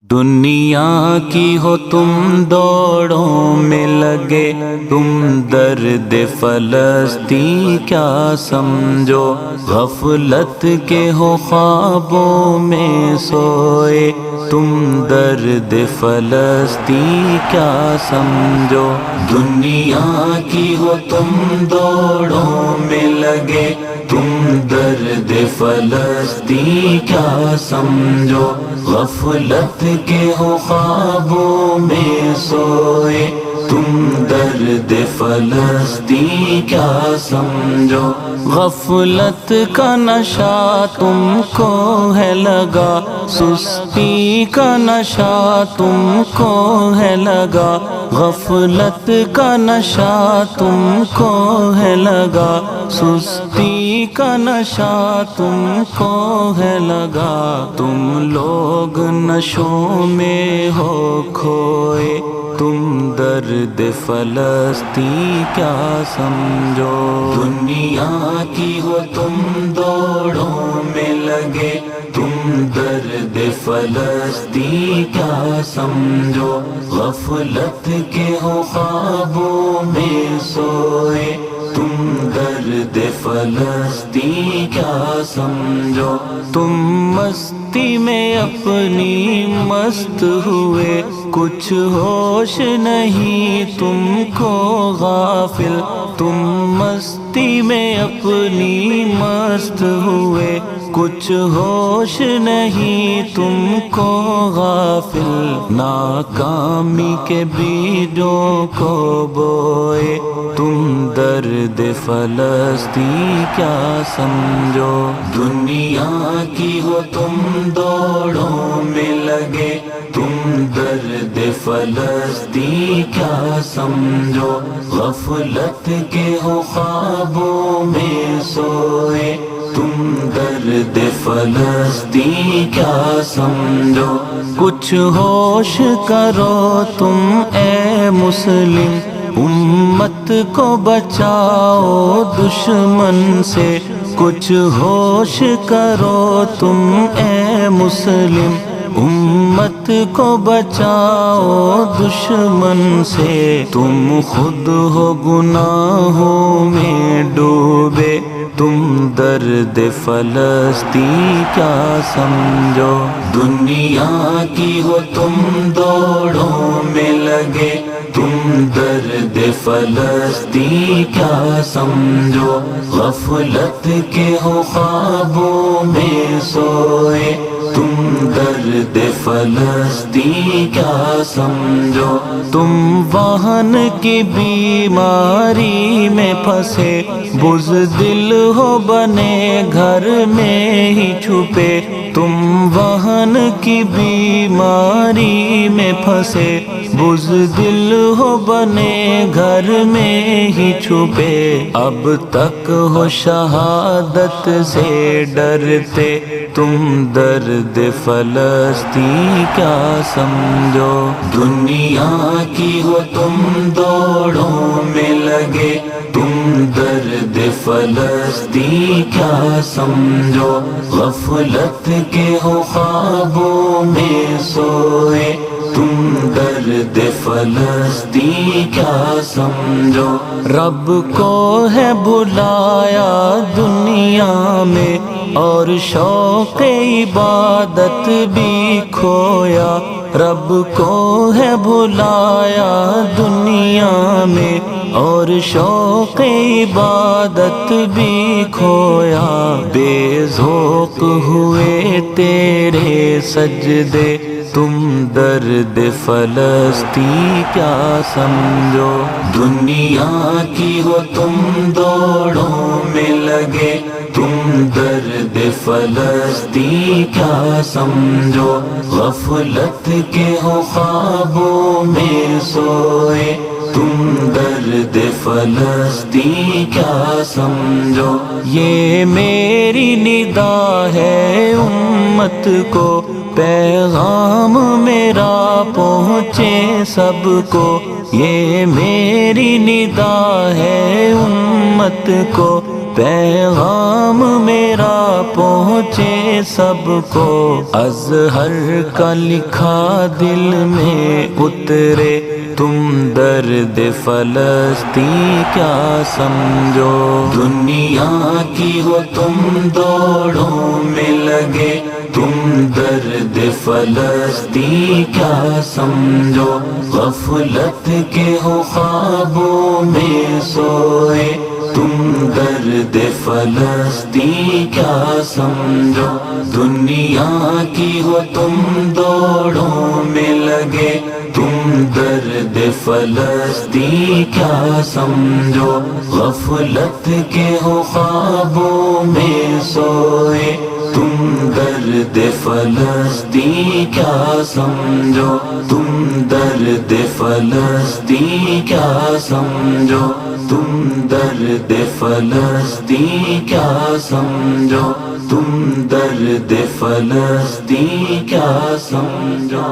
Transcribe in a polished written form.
دنیا کی ہو تم دوڑوں میں لگے، تم درد فلسطین کیا سمجھو، غفلت کے ہو خوابوں میں سوئے، تم درد فلسطین کیا سمجھو۔ دنیا کی ہو تم دوڑوں میں لگے، تم درد فلسطین کیا سمجھو، غفلت کے ہو خوابوں میں سوئے، تم درد فلسطین کیا سمجھو۔ غفلت کا نشہ تم کو ہے لگا، سستی کا نشہ تم کو ہے لگا، غفلت کا نشہ تم کو ہے لگا، سستی کا نشہ تم کو ہے لگا، تم لوگ نشوں میں ہو کھوئے، تم درد فلسطین کیا سمجھو۔ دنیا کی ہو تم دوڑوں میں لگے، تم درد فلسطین کیا سمجھو، غفلت کے ہو خوابوں میں سوئے، تم درد فلسطین کیا سمجھو۔ تم مستی میں اپنی مست ہوئے، کچھ ہوش نہیں تم کو غافل، تم مستی میں اپنی مست ہوئے، کچھ ہوش نہیں تم کو غافل، ناکامی کے بیجوں کو بوئے، تم درد فلسطین کیا سمجھو۔ دنیا کی ہو تم دوڑوں میں لگے، تم درد فلسطین کیا سمجھو، غفلت کے ہو خوابوں میں سوئے، تم درد فلسطین کیا سمجھو۔ کچھ ہوش کرو تم اے مسلم، امت کو بچاؤ دشمن سے، کچھ ہوش کرو تم اے مسلم، امت کو بچاؤ دشمن سے، تم خود ہو گناہوں میں ڈوبے، تم درد فلسطین کیا سمجھو۔ دنیا کی ہو تم دوڑوں میں لگے، تم درد فلسطین کیا سمجھو، غفلت کے ہو خوابوں میں سوئے، تم درد فلسطین کیا سمجھو۔ تم وہن کی بیماری میں پھنسے، بزدل ہو بنے گھر میں ہی چھپے، تم وہن کی بیماری میں پھنسے، بزدل ہو بنے گھر میں ہی چھپے، اب تک ہو شہادت سے ڈرتے، تم درد فلسطین کیا سمجھو۔ دنیا کی ہو تم دوڑوں میں لگے، تم درد فلسطین کیا سمجھو، غفلت کے ہو خوابوں میں سوئے، تم درد فلسطین کیا سمجھو۔ رب کو ہے بلایا دنیا میں، اور شوق عبادت بھی کھویا، رب کو ہے بلایا دنیا میں، اور شوق عبادت بھی کھویا، بے ذوق ہوئے تیرے سجدے، تم درد فلسطین کیا سمجھو۔ دنیا کی ہو تم دوڑوں میں لگے، تم درد فلسطین کیا سمجھو، غفلت کے ہو خوابوں میں سوئے، تم درد فلسطین کیا سمجھو۔ یہ میری ندا ہے امت کو، پیغام میرا پہنچے سب کو، یہ میری ندا ہے امت کو، پیغام میرا پہنچے سب کو، ازہر کا لکھا دل میں اترے، تم درد فلسطین کیا سمجھو، دنیا کی ہو تم دوڑوں میں لگے، تم درد فلسطین کیا سمجھو، غفلت کے ہو خوابوں میں سوئے، تم درد فلسطین کیا سمجھو، دنیا کی ہو تم دوڑوں میں لگے، تم درد فلسطین کیا سمجھو، غفلت کے ہو خوابوں میں سوئے، تم درد فلسطین کیا سمجھو، تم درد فلسطین کیا سمجھو، تم درد فلسطین کیا سمجھو، تم درد فلسطین کیا سمجھو۔